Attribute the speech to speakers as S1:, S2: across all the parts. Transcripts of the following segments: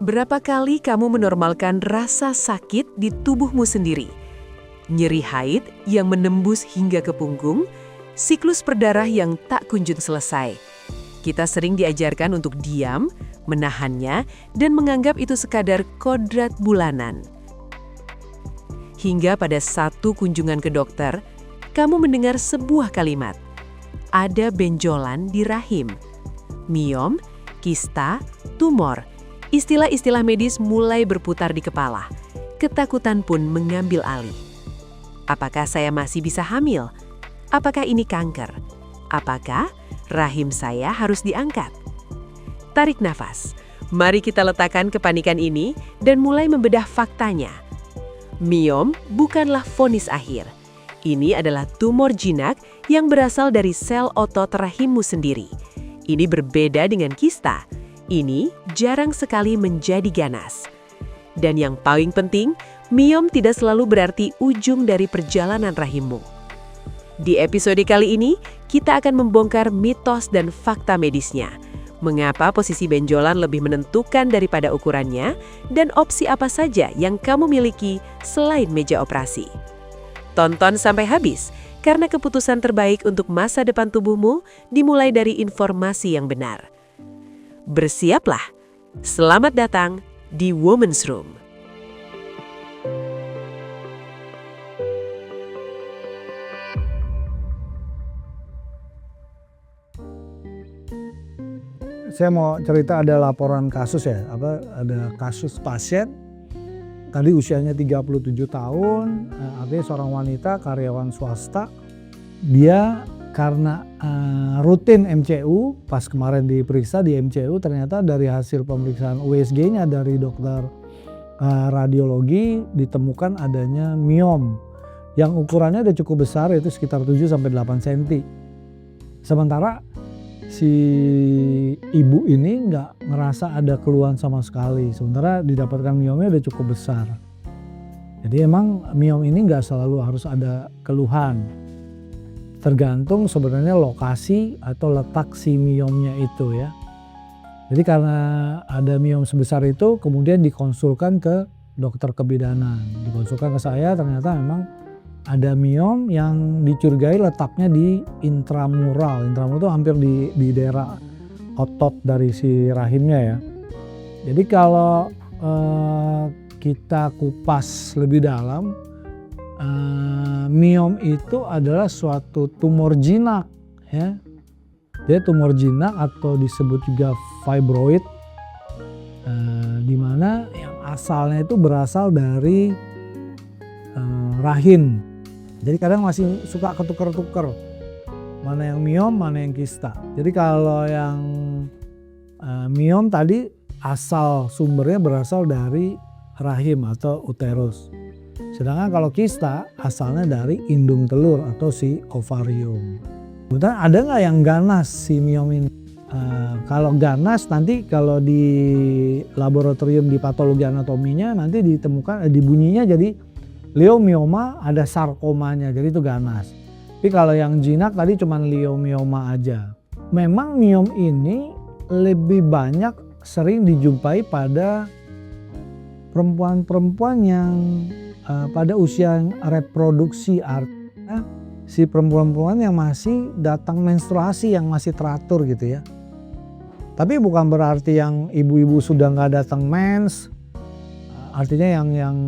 S1: Berapa kali kamu menormalkan rasa sakit di tubuhmu sendiri? Nyeri haid yang menembus hingga ke punggung, siklus berdarah yang tak kunjung selesai. Kita sering diajarkan untuk diam, menahannya, dan menganggap itu sekadar kodrat bulanan. Hingga pada satu kunjungan ke dokter, kamu mendengar sebuah kalimat. Ada benjolan di rahim. Miom, kista, tumor. Istilah-istilah medis mulai berputar di kepala. Ketakutan pun mengambil alih. Apakah saya masih bisa hamil? Apakah ini kanker? Apakah rahim saya harus diangkat? Tarik nafas. Mari kita letakkan kepanikan ini dan mulai membedah faktanya. Miom bukanlah vonis akhir. Ini adalah tumor jinak yang berasal dari sel otot rahimmu sendiri. Ini berbeda dengan kista. Ini jarang sekali menjadi ganas. Dan yang paling penting, miom tidak selalu berarti ujung dari perjalanan rahimmu. Di episode kali ini, kita akan membongkar mitos dan fakta medisnya. Mengapa posisi benjolan lebih menentukan daripada ukurannya, dan opsi apa saja yang kamu miliki selain meja operasi. Tonton sampai habis, karena keputusan terbaik untuk masa depan tubuhmu dimulai dari informasi yang benar. Bersiaplah. Selamat datang di Women's Room.
S2: Saya mau cerita ada laporan kasus ya, ada kasus pasien tadi usianya 37 tahun, artinya seorang wanita karyawan swasta. Dia karena rutin MCU, pas kemarin diperiksa di MCU ternyata dari hasil pemeriksaan USG-nya dari dokter radiologi ditemukan adanya miom yang ukurannya udah cukup besar, itu sekitar 7-8 cm. Sementara si ibu ini nggak ngerasa ada keluhan sama sekali, sementara didapatkan miomnya udah cukup besar. Jadi emang miom ini nggak selalu harus ada keluhan. Tergantung sebenarnya lokasi atau letak si miomnya itu ya. Jadi karena ada miom sebesar itu kemudian dikonsulkan ke dokter kebidanan. Dikonsulkan ke saya, ternyata memang ada miom yang dicurigai letaknya di intramural. Intramural itu hampir di daerah otot dari si rahimnya ya. Jadi kalau kita kupas lebih dalam, miom itu adalah suatu tumor jinak ya. Dia tumor jinak atau disebut juga fibroid, di mana yang asalnya itu berasal dari rahim. Jadi kadang masih suka ketuker-tuker mana yang miom, mana yang kista. Jadi kalau yang miom tadi asal sumbernya berasal dari rahim atau uterus. Sedangkan kalau kista asalnya dari indung telur atau si ovarium. Kemudian ada nggak yang ganas si miom ini? Kalau ganas nanti kalau di laboratorium di patologi anatominya nanti ditemukan dibunyinya jadi leomioma, ada sarkomanya, jadi itu ganas. Tapi kalau yang jinak tadi cuma leomioma aja. Memang miom ini lebih banyak sering dijumpai pada perempuan-perempuan yang pada usia reproduksi, artinya si perempuan-perempuan yang masih datang menstruasi yang masih teratur gitu ya. Tapi bukan berarti yang ibu-ibu sudah nggak datang mens, artinya yang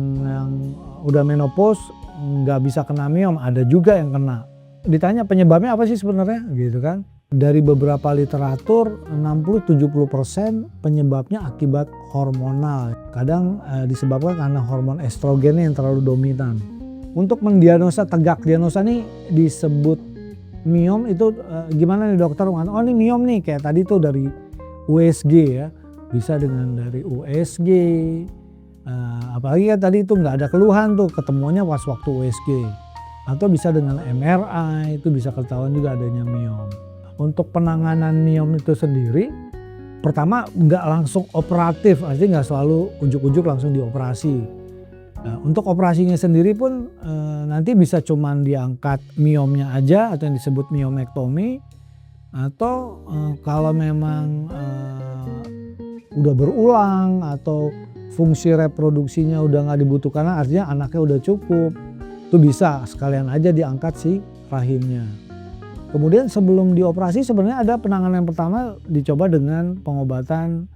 S2: udah menopause nggak bisa kena miom, ada juga yang kena. Ditanya penyebabnya apa sih sebenarnya gitu kan. Dari beberapa literatur 60-70% penyebabnya akibat hormonal. Kadang disebabkan karena hormon estrogen yang terlalu dominan. Untuk mendiagnosa tegak diagnosa nih disebut miom itu gimana nih dokter? Oh ini miom nih, kayak tadi tuh dari USG ya. Bisa dengan dari USG. Apalagi kan tadi itu nggak ada keluhan tuh, ketemuannya pas waktu USG. Atau bisa dengan MRI, itu bisa ketahuan juga adanya miom. Untuk penanganan miom itu sendiri, pertama nggak langsung operatif, artinya nggak selalu ujuk-ujuk langsung dioperasi. Untuk operasinya sendiri pun nanti bisa cuman diangkat miomnya aja atau yang disebut miomektomi, atau kalau memang udah berulang atau fungsi reproduksinya udah nggak dibutuhkan, artinya anaknya udah cukup, itu bisa sekalian aja diangkat si rahimnya. Kemudian sebelum dioperasi sebenarnya ada penanganan yang pertama dicoba dengan pengobatan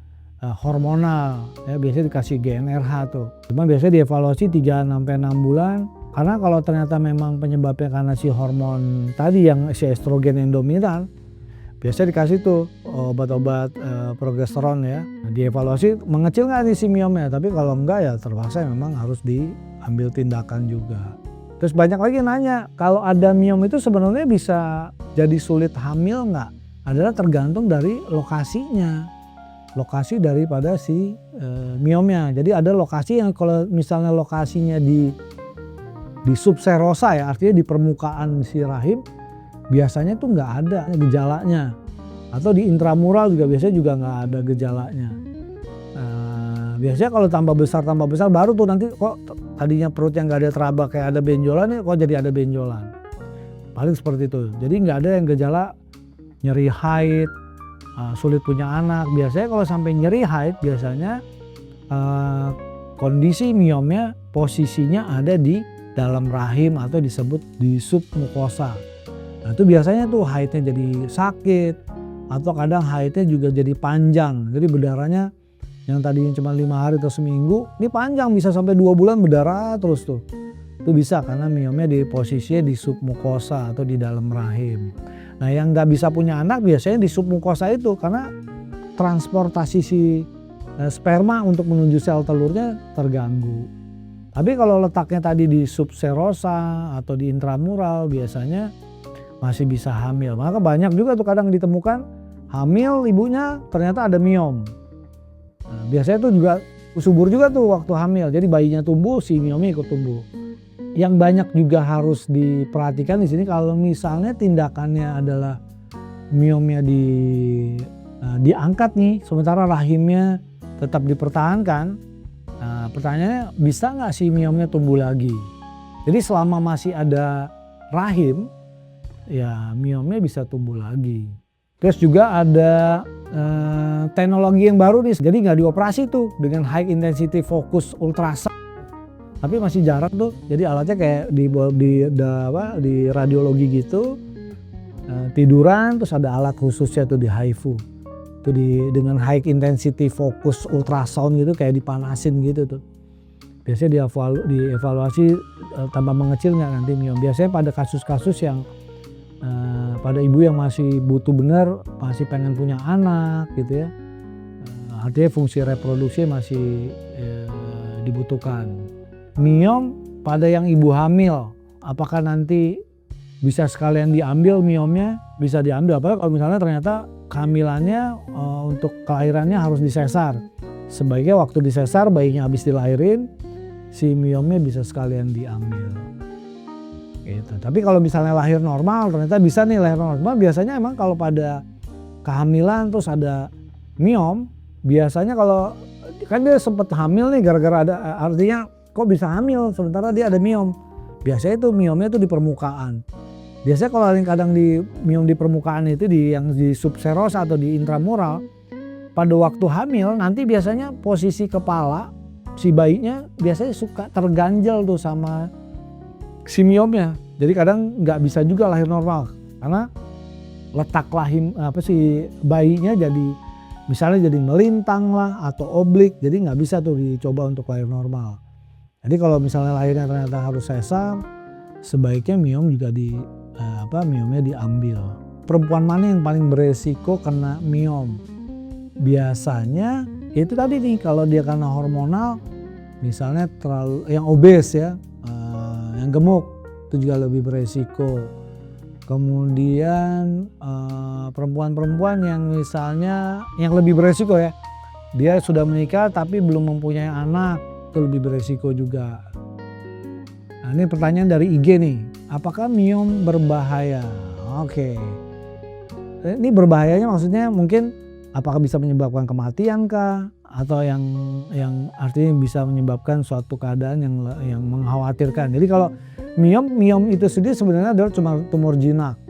S2: hormonal, ya biasanya dikasih GnRH tuh. Cuma biasanya dievaluasi 3-6 bulan, karena kalau ternyata memang penyebabnya karena si hormon tadi yang si estrogen yang dominan, biasanya dikasih tuh obat-obat progesteron ya. Dievaluasi mengecil nggak nih si miomnya, tapi kalau enggak ya terpaksa memang harus diambil tindakan juga. Terus banyak lagi nanya, kalau ada miom itu sebenarnya bisa jadi sulit hamil nggak? Adalah tergantung dari lokasinya. Lokasi daripada si miomnya. Jadi ada lokasi yang kalau misalnya lokasinya di subserosa ya, artinya di permukaan si rahim, biasanya tuh nggak ada gejalanya. Atau di intramural juga biasanya juga nggak ada gejalanya. Biasanya kalau tambah besar baru tuh nanti kok tadinya perut yang nggak ada teraba kayak ada benjolan nih, kok jadi ada benjolan. Paling seperti itu. Jadi nggak ada yang gejala nyeri haid, sulit punya anak. Biasanya kalau sampai nyeri haid biasanya kondisi miomnya posisinya ada di dalam rahim atau disebut di submukosa. Nah itu biasanya tuh haidnya jadi sakit atau kadang haidnya juga jadi panjang. Jadi berdarahnya yang tadinya cuma 5 hari atau seminggu, ini panjang bisa sampai 2 bulan berdarah terus tuh. Itu bisa karena miomnya di posisinya di submukosa atau di dalam rahim. Nah yang nggak bisa punya anak biasanya di submukosa itu karena transportasi si sperma untuk menuju sel telurnya terganggu. Tapi kalau letaknya tadi di subserosa atau di intramural biasanya masih bisa hamil. Maka banyak juga tuh kadang ditemukan hamil ibunya ternyata ada miom. Nah, biasanya tuh juga subur juga tuh waktu hamil. Jadi bayinya tumbuh, si miomnya ikut tumbuh. Yang banyak juga harus diperhatikan di sini kalau misalnya tindakannya adalah miomnya diangkat nih, sementara rahimnya tetap dipertahankan. Nah, pertanyaannya bisa nggak si miomnya tumbuh lagi? Jadi selama masih ada rahim, ya miomnya bisa tumbuh lagi. Terus juga ada teknologi yang baru nih, jadi nggak dioperasi tuh dengan high intensity focus ultrasound. Tapi masih jarang tuh, jadi alatnya kayak di radiologi gitu, tiduran terus ada alat khususnya tuh di HIFU. Itu dengan high intensity focus ultrasound gitu kayak dipanasin gitu tuh. Biasanya dievaluasi tambah mengecil nggak nanti miom. Biasanya pada kasus-kasus yang pada ibu yang masih butuh benar, masih pengen punya anak gitu ya. Artinya fungsi reproduksi masih dibutuhkan. Miom pada yang ibu hamil, apakah nanti bisa sekalian diambil miomnya? Bisa diambil, apalagi kalau misalnya ternyata kehamilannya untuk kelahirannya harus disesar. Sebaiknya waktu disesar bayinya habis dilahirin, si miomnya bisa sekalian diambil. Gitu. Tapi kalau misalnya lahir normal, ternyata bisa nih lahir normal. Biasanya emang kalau pada kehamilan terus ada miom, biasanya kalau kan dia sempat hamil nih gara-gara ada, artinya kok bisa hamil sementara dia ada miom. Biasanya itu miomnya itu di permukaan. Biasanya kalau kadang di miom di permukaan itu yang di subserosa atau di intramural, pada waktu hamil nanti biasanya posisi kepala si bayinya biasanya suka terganjal tuh sama si miomnya. Jadi kadang nggak bisa juga lahir normal karena letak si bayinya jadi misalnya jadi melintang lah atau oblik, jadi nggak bisa tuh dicoba untuk lahir normal. Jadi kalau misalnya lahirnya ternyata harus sesar, sebaiknya miom juga miomnya diambil. Perempuan mana yang paling beresiko kena miom? Biasanya itu tadi nih, kalau dia karena hormonal, misalnya terlalu yang obes ya, yang gemuk itu juga lebih beresiko. Kemudian perempuan-perempuan yang misalnya yang lebih beresiko ya, dia sudah menikah tapi belum mempunyai anak, itu lebih beresiko juga. Nah ini pertanyaan dari IG nih, apakah miom berbahaya? Oke. Ini berbahayanya maksudnya mungkin apakah bisa menyebabkan kematian kah? Atau yang artinya bisa menyebabkan suatu keadaan yang mengkhawatirkan. Jadi kalau miom itu sendiri sebenarnya adalah cuma tumor jinak.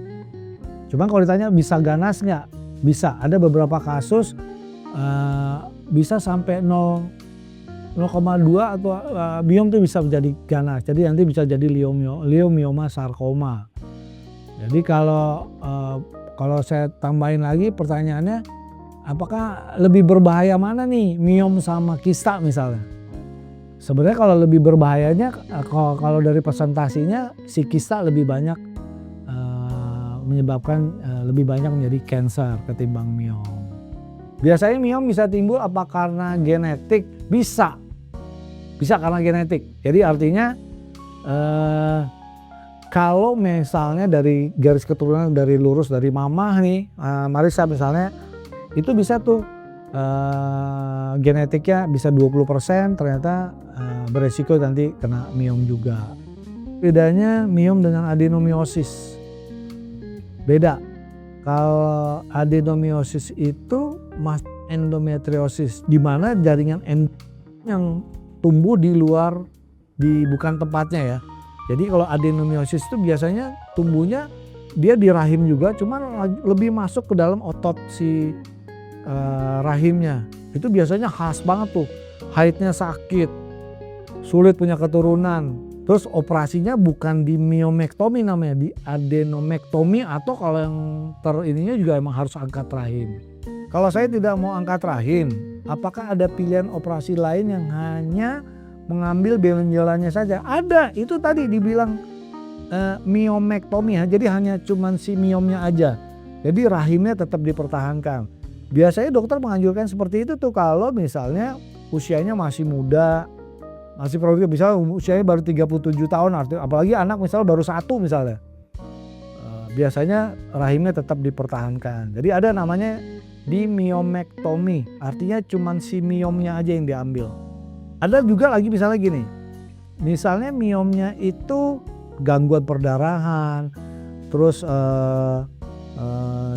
S2: Cuma kalau ditanya bisa ganas nggak? Bisa. Ada beberapa kasus bisa sampai 0,2 atau miom itu bisa menjadi ganas. Jadi nanti bisa jadi leiomyoma sarkoma. Jadi kalau saya tambahin lagi pertanyaannya, apakah lebih berbahaya mana nih, miom sama kista misalnya? Sebenarnya kalau lebih berbahayanya, kalau dari presentasinya si kista lebih banyak menyebabkan lebih banyak menjadi kanker ketimbang miom. Biasanya miom bisa timbul apa karena genetik? Bisa karena genetik. Jadi artinya kalau misalnya dari garis keturunan dari lurus dari mama nih, Marisa misalnya, itu bisa tuh genetiknya bisa 20% ternyata beresiko nanti kena miom juga. Bedanya miom dengan adenomiosis. Beda. Kalau adenomiosis itu endometriosis, di mana jaringan yang tumbuh di luar, bukan tempatnya ya. Jadi kalau adenomiosis itu biasanya tumbuhnya dia di rahim juga, cuman lebih masuk ke dalam otot si rahimnya. Itu biasanya khas banget tuh, haidnya sakit, sulit punya keturunan. Terus operasinya bukan di miomektomi namanya, di adenomektomi, atau kalau yang ininya juga emang harus angkat rahim. Kalau saya tidak mau angkat rahim, apakah ada pilihan operasi lain yang hanya mengambil benjolannya saja? Ada, itu tadi dibilang miomektomi ya, jadi hanya cuman si miomnya aja. Jadi rahimnya tetap dipertahankan. Biasanya dokter menganjurkan seperti itu tuh kalau misalnya usianya masih muda, masih produktif, misalnya usianya baru 37 tahun, apalagi anak misalnya baru 1 misalnya. Biasanya rahimnya tetap dipertahankan. Jadi ada namanya di miomektomi, artinya cuman si miomnya aja yang diambil. Ada juga lagi misalnya gini, misalnya miomnya itu gangguan perdarahan, terus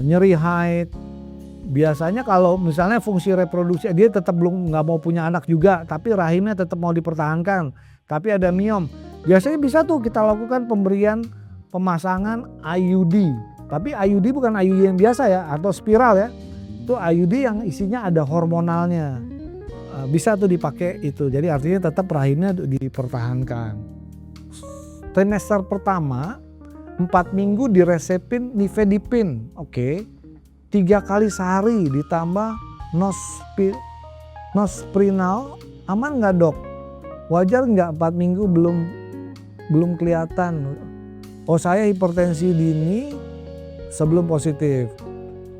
S2: nyeri haid. Biasanya kalau misalnya fungsi reproduksi dia tetap nggak mau punya anak juga, tapi rahimnya tetap mau dipertahankan, tapi ada miom. Biasanya bisa tuh kita lakukan pemberian pemasangan IUD, tapi IUD bukan IUD yang biasa ya, atau spiral ya. Itu IUD yang isinya ada hormonalnya, bisa tuh dipakai itu. Jadi artinya tetap rahimnya dipertahankan. Trimester pertama 4 minggu diresepin nifedipin, oke. 3 kali sehari ditambah nosprinol, aman nggak dok? Wajar nggak 4 minggu belum kelihatan? Oh saya hipertensi dini sebelum positif.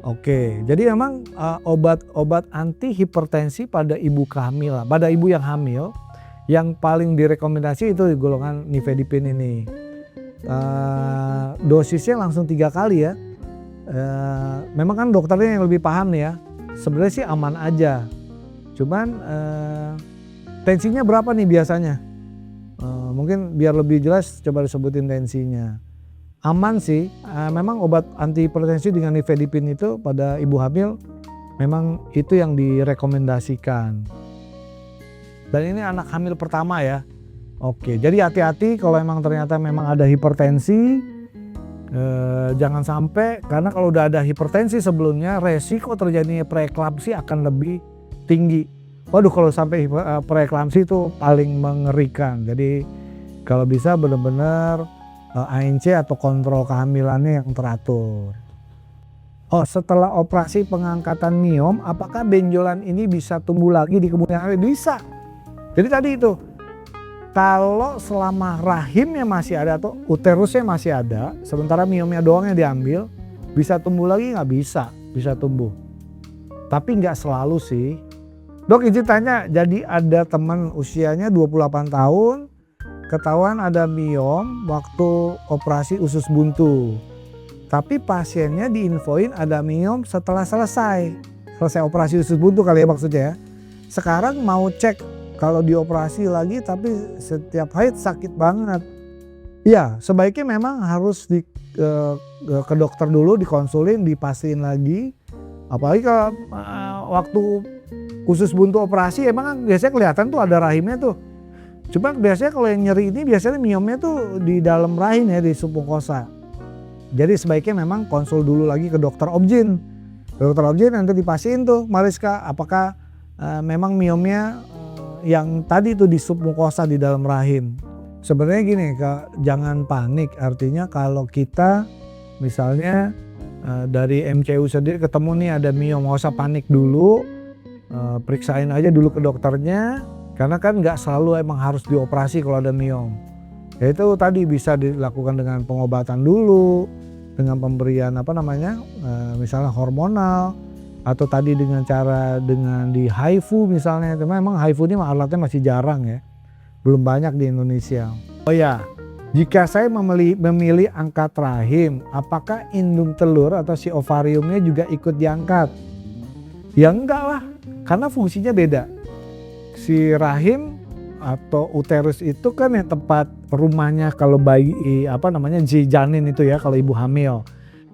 S2: Oke, jadi memang obat anti hipertensi pada ibu kehamilan, pada ibu yang hamil, yang paling direkomendasi itu golongan nifedipin ini. Dosisnya langsung 3 kali ya. Memang kan dokternya yang lebih paham nih ya. Sebenarnya sih aman aja. Cuman tensinya berapa nih biasanya? Mungkin biar lebih jelas coba disebutin tensinya. Aman sih. Memang obat anti hipertensi dengan nifedipin itu pada ibu hamil memang itu yang direkomendasikan. Dan ini anak hamil pertama ya. Oke, jadi hati-hati kalau memang ternyata memang ada hipertensi. Jangan sampai, karena kalau udah ada hipertensi sebelumnya resiko terjadinya preeklamsi akan lebih tinggi. Waduh, kalau sampai preeklamsi itu paling mengerikan. Jadi kalau bisa benar-benar ANC atau kontrol kehamilannya yang teratur. Oh, setelah operasi pengangkatan miom, apakah benjolan ini bisa tumbuh lagi di kemudian hari? Bisa. Jadi tadi itu, kalau selama rahimnya masih ada atau uterusnya masih ada, sementara miomnya doang yang diambil, bisa tumbuh lagi nggak? Bisa tumbuh. Tapi nggak selalu sih. Dok izin tanya, jadi ada teman usianya 28 tahun, ketahuan ada miom waktu operasi usus buntu. Tapi pasiennya diinfoin ada miom setelah selesai operasi usus buntu kali ya maksudnya ya. Sekarang mau cek kalau dioperasi lagi tapi setiap haid sakit banget. Iya, sebaiknya memang harus ke dokter dulu, dikonsulin, dipastiin lagi. Apalagi kalau waktu usus buntu operasi emang kan biasanya kelihatan tuh ada rahimnya tuh. Cuma biasanya kalau yang nyeri ini biasanya miomnya tuh di dalam rahim ya, di submukosa. Jadi sebaiknya memang konsul dulu lagi ke dokter obgyn. Dokter OJ nanti dipastiin tuh Mariska apakah memang miomnya yang tadi tuh di submukosa di dalam rahim. Sebenarnya gini, jangan panik, artinya kalau kita misalnya dari MCU sendiri ketemu nih ada miom, nggak usah panik dulu, periksain aja dulu ke dokternya, karena kan nggak selalu emang harus dioperasi kalau ada miom. Ya itu tadi bisa dilakukan dengan pengobatan dulu, dengan pemberian misalnya hormonal, atau tadi dengan di HIFU misalnya. Cuma emang HIFU ini alatnya masih jarang ya, belum banyak di Indonesia. Oh ya, jika saya memilih angkat rahim, apakah indung telur atau si ovariumnya juga ikut diangkat? Ya enggak lah, karena fungsinya beda. Si rahim atau uterus itu kan yang tempat rumahnya kalau bayi si janin itu ya, kalau ibu hamil.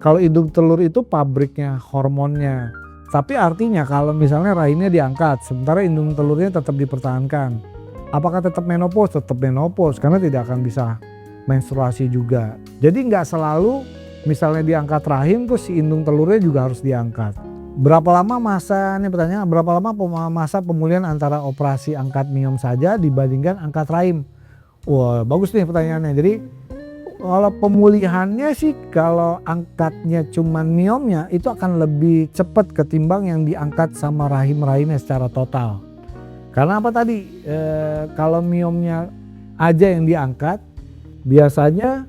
S2: Kalau indung telur itu pabriknya hormonnya. Tapi artinya kalau misalnya rahimnya diangkat, sementara indung telurnya tetap dipertahankan. Apakah tetap menopause? Tetap menopause, karena tidak akan bisa menstruasi juga. Jadi nggak selalu misalnya diangkat rahim terus si indung telurnya juga harus diangkat. Berapa lama berapa lama masa pemulihan antara operasi angkat miom saja dibandingkan angkat rahim? Wah, bagus nih pertanyaannya. Jadi kalau pemulihannya sih, kalau angkatnya cuman miomnya itu akan lebih cepat ketimbang yang diangkat sama rahimnya secara total. Karena apa tadi? Kalau miomnya aja yang diangkat, biasanya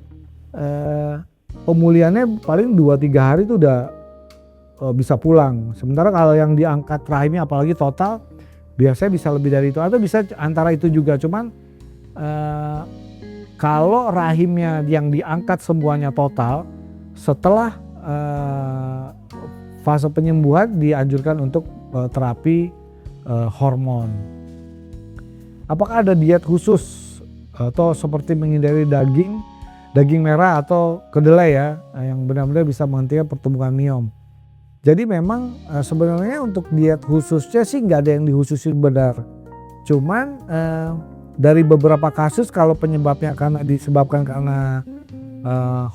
S2: pemulihannya paling 2-3 hari itu udah bisa pulang. Sementara kalau yang diangkat rahimnya apalagi total, biasanya bisa lebih dari itu atau bisa antara itu juga. Cuman kalau rahimnya yang diangkat semuanya total, setelah fase penyembuhan dianjurkan untuk terapi hormon. Apakah ada diet khusus atau seperti menghindari daging merah atau kedelai ya, yang benar-benar bisa menghentikan pertumbuhan miom? Jadi memang sebenarnya untuk diet khususnya sih nggak ada yang dikhususin benar. Cuman dari beberapa kasus kalau penyebabnya disebabkan karena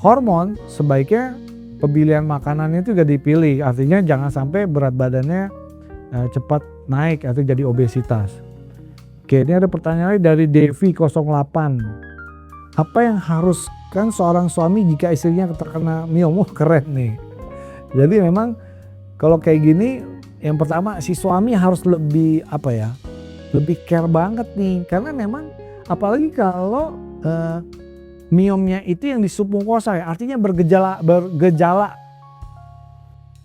S2: hormon, sebaiknya pemilihan makanannya itu juga dipilih. Artinya jangan sampai berat badannya cepat naik atau jadi obesitas. Oke, ini ada pertanyaan dari Devi 08. Apa yang haruskan seorang suami jika istrinya terkena miom? Keren nih. Jadi memang kalau kayak gini, yang pertama si suami harus lebih lebih care banget nih, karena memang apalagi kalau miomnya itu yang di submukosa ya, artinya bergejala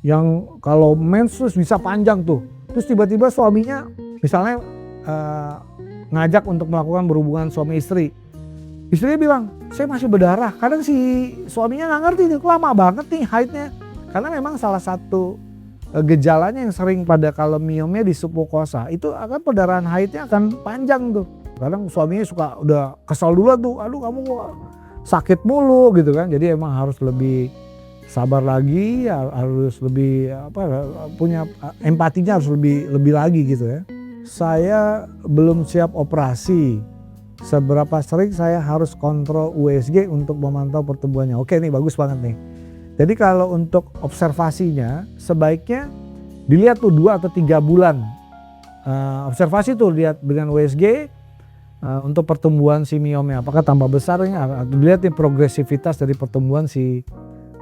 S2: yang kalau menstruasi bisa panjang tuh, terus tiba-tiba suaminya misalnya ngajak untuk melakukan berhubungan suami istri, istrinya bilang saya masih berdarah, kadang si suaminya nggak ngerti nih, lama banget nih haidnya, karena memang salah satu gejalanya yang sering pada kalau miomnya di submukosa itu akan perdarahan haidnya akan panjang tuh. Kadang suaminya suka udah kesal dulu tuh, aduh kamu sakit mulu gitu kan. Jadi emang harus lebih sabar lagi, harus lebih punya empatinya harus lebih lagi gitu ya. Saya belum siap operasi. Seberapa sering saya harus kontrol USG untuk memantau pertumbuhannya? Oke nih, bagus banget nih. Jadi kalau untuk observasinya sebaiknya dilihat tuh 2 atau 3 bulan. Observasi tuh lihat dengan USG untuk pertumbuhan si miomnya. Apakah tambah besarnya, atau dilihat nih progresivitas dari pertumbuhan si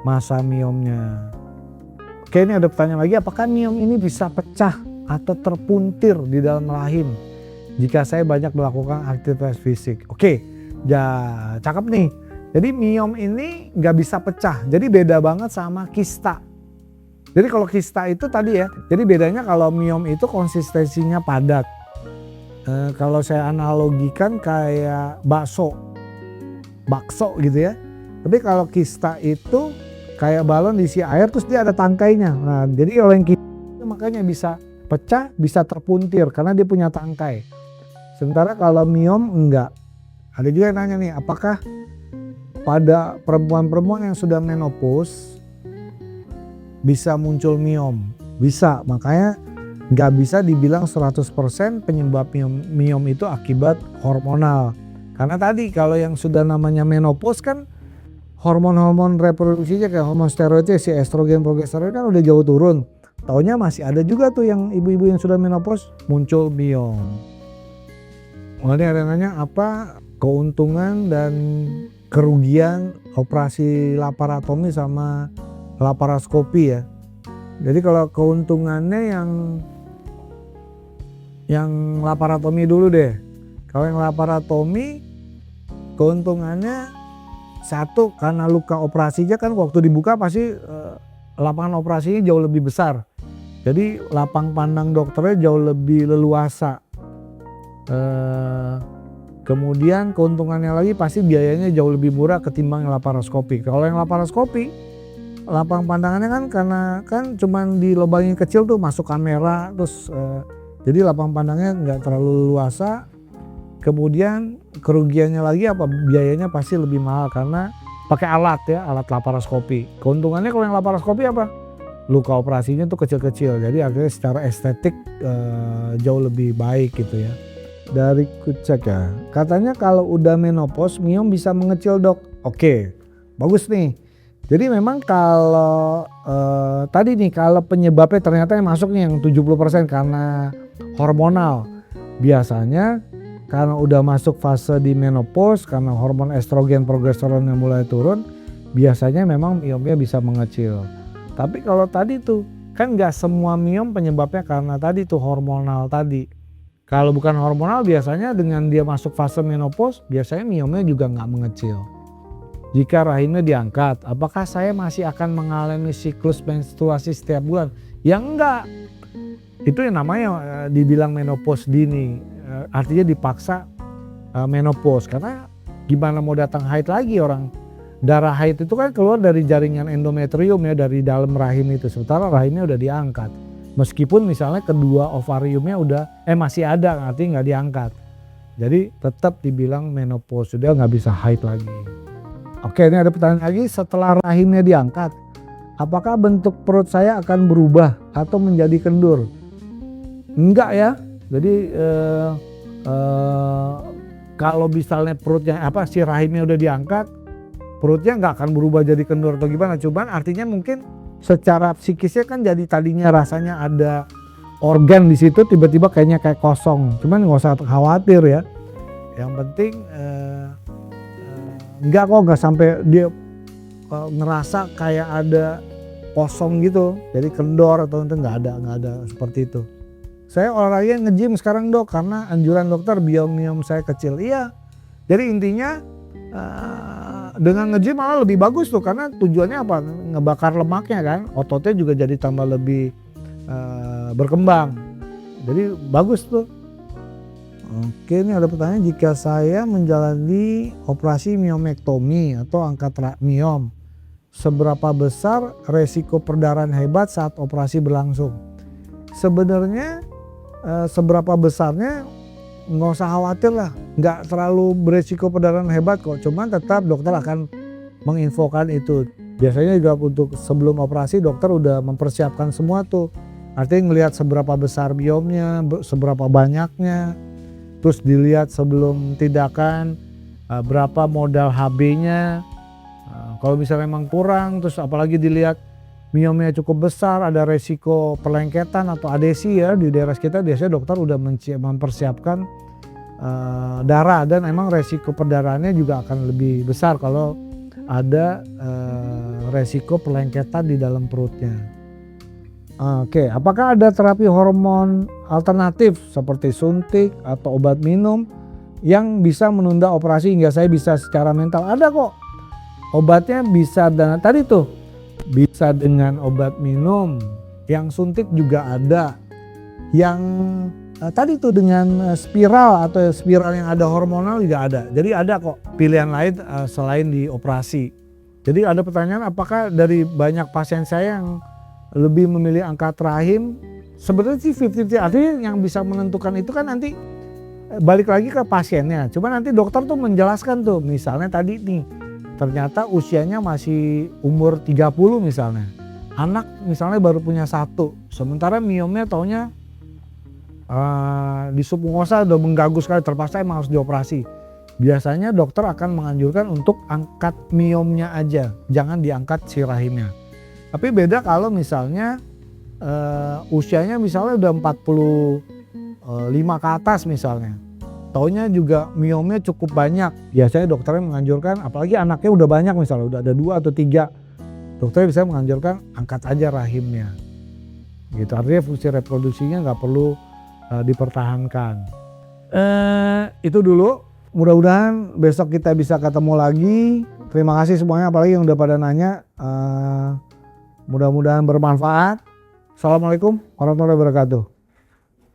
S2: masa miomnya. Oke, ini ada pertanyaan lagi, apakah miom ini bisa pecah atau terpuntir di dalam rahim jika saya banyak melakukan aktivitas fisik? Oke, ya cakep nih. Jadi miom ini nggak bisa pecah, jadi beda banget sama kista. Jadi kalau kista itu tadi ya, jadi bedanya kalau miom itu konsistensinya padat. Kalau saya analogikan kayak bakso gitu ya. Tapi kalau kista itu kayak balon diisi air terus dia ada tangkainya. Nah, jadi kalau yang kista itu makanya bisa pecah, bisa terpuntir karena dia punya tangkai. Sementara kalau miom enggak. Ada juga yang nanya nih, apakah pada perempuan-perempuan yang sudah menopause bisa muncul miom? Bisa, makanya nggak bisa dibilang 100% penyebab miom itu akibat hormonal. Karena tadi kalau yang sudah namanya menopause kan hormon-hormon reproduksinya kayak hormon steroidnya, si estrogen, progesteron kan udah jauh turun. taunya masih ada juga tuh yang ibu-ibu yang sudah menopause muncul miom. Kemudian ada yang nanya apa keuntungan dan kerugian operasi laparotomi sama laparoskopi ya. Jadi kalau keuntungannya yang laparotomi dulu deh. Kalau yang laparotomi keuntungannya satu, karena luka operasinya kan waktu dibuka pasti lapangan operasinya jauh lebih besar. Jadi lapang pandang dokternya jauh lebih leluasa. Kemudian keuntungannya lagi pasti biayanya jauh lebih murah ketimbang yang laparoskopi. Kalau yang laparoskopi lapang pandangannya kan karena kan cuman dilobangin kecil tuh masuk kamera terus jadi lapang pandangnya nggak terlalu luasa. Kemudian kerugiannya lagi apa, biayanya pasti lebih mahal karena pakai alat ya, alat laparoskopi. Keuntungannya kalau yang laparoskopi apa? Luka operasinya tuh kecil-kecil, jadi akhirnya secara estetik jauh lebih baik gitu ya. Dari Kucek ya, katanya kalau udah menopause miom bisa mengecil dok. Oke, bagus nih. Jadi memang kalau tadi nih kalau penyebabnya ternyata yang masuk nih yang 70% karena hormonal. Biasanya karena udah masuk fase di menopause, karena hormon estrogen progesteron yang mulai turun, biasanya memang miomnya bisa mengecil. Tapi kalau tadi tuh kan nggak semua miom penyebabnya karena tadi tuh hormonal tadi. Kalau bukan hormonal biasanya dengan dia masuk fase menopause, biasanya miomnya juga nggak mengecil. Jika rahimnya diangkat, apakah saya masih akan mengalami siklus menstruasi setiap bulan? Ya enggak. Itu yang namanya dibilang menopause dini. Artinya dipaksa menopause karena gimana mau datang haid lagi orang. Darah haid itu kan keluar dari jaringan endometrium ya, dari dalam rahim itu. Sementara rahimnya udah diangkat. Meskipun misalnya kedua ovariumnya udah masih ada, artinya nggak diangkat. Jadi tetap dibilang menopause, sudah nggak bisa haid lagi. Oke, ini ada pertanyaan lagi, setelah rahimnya diangkat, apakah bentuk perut saya akan berubah atau menjadi kendur? Enggak ya. Jadi kalau misalnya perutnya si rahimnya udah diangkat, perutnya nggak akan berubah jadi kendur atau gimana. Cuman artinya mungkin secara psikisnya kan jadi tadinya rasanya ada organ di situ tiba-tiba kayaknya kayak kosong. Cuman nggak usah khawatir ya. Yang penting nggak sampai dia ngerasa kayak ada kosong gitu. Jadi kendor atau itu nggak ada seperti itu. Saya olahraga nge-gym sekarang dok karena anjuran dokter miom saya kecil. Iya, jadi intinya dengan nge-gym malah lebih bagus tuh karena tujuannya apa? Ngebakar lemaknya kan, ototnya juga jadi tambah lebih berkembang. Jadi bagus tuh. Oke, ini ada pertanyaan, jika saya menjalani operasi miomektomi atau angkat miom, seberapa besar resiko perdarahan hebat saat operasi berlangsung? Sebenarnya seberapa besarnya nggak usah khawatir lah, nggak terlalu beresiko perdarahan hebat kok, cuman tetap dokter akan menginfokan itu. Biasanya juga untuk sebelum operasi dokter udah mempersiapkan semua tuh, artinya ngelihat seberapa besar biomnya, seberapa banyaknya, terus dilihat sebelum tindakan berapa modal HB-nya, kalau misalnya memang kurang, terus apalagi dilihat miomnya cukup besar, ada resiko perlengketan atau adesi ya, di daerah kita biasanya dokter udah mempersiapkan darah, dan emang resiko perdarahannya juga akan lebih besar kalau ada resiko perlengketan di dalam perutnya. Oke, apakah ada terapi hormon alternatif seperti suntik atau obat minum yang bisa menunda operasi hingga saya bisa secara mental? Ada kok, obatnya bisa, dan tadi tuh bisa dengan obat minum, yang suntik juga ada, yang tadi tuh dengan spiral atau spiral yang ada hormonal juga ada. Jadi ada kok pilihan lain selain di operasi. Jadi ada pertanyaan, apakah dari banyak pasien saya yang lebih memilih angkat rahim? Sebenarnya sih 50-50, artinya yang bisa menentukan itu kan nanti balik lagi ke pasiennya. Cuma nanti dokter tuh menjelaskan tuh, misalnya tadi nih ternyata usianya masih umur 30 misalnya. Anak misalnya baru punya 1, sementara miomnya taunya di submukosa udah mengganggu sekali, terpaksa emang harus dioperasi. Biasanya dokter akan menganjurkan untuk angkat miomnya aja, jangan diangkat si rahimnya. Tapi beda kalau misalnya usianya misalnya udah 45 ke atas misalnya. Taunya juga miomnya cukup banyak. Biasanya dokternya menganjurkan, apalagi anaknya udah banyak misalnya, udah ada 2 atau 3. Dokternya bisa menganjurkan angkat aja rahimnya. Gitu, artinya fungsi reproduksinya nggak perlu dipertahankan. Itu dulu, mudah-mudahan besok kita bisa ketemu lagi. Terima kasih semuanya, apalagi yang udah pada nanya. Mudah-mudahan bermanfaat. Assalamualaikum warahmatullahi wabarakatuh.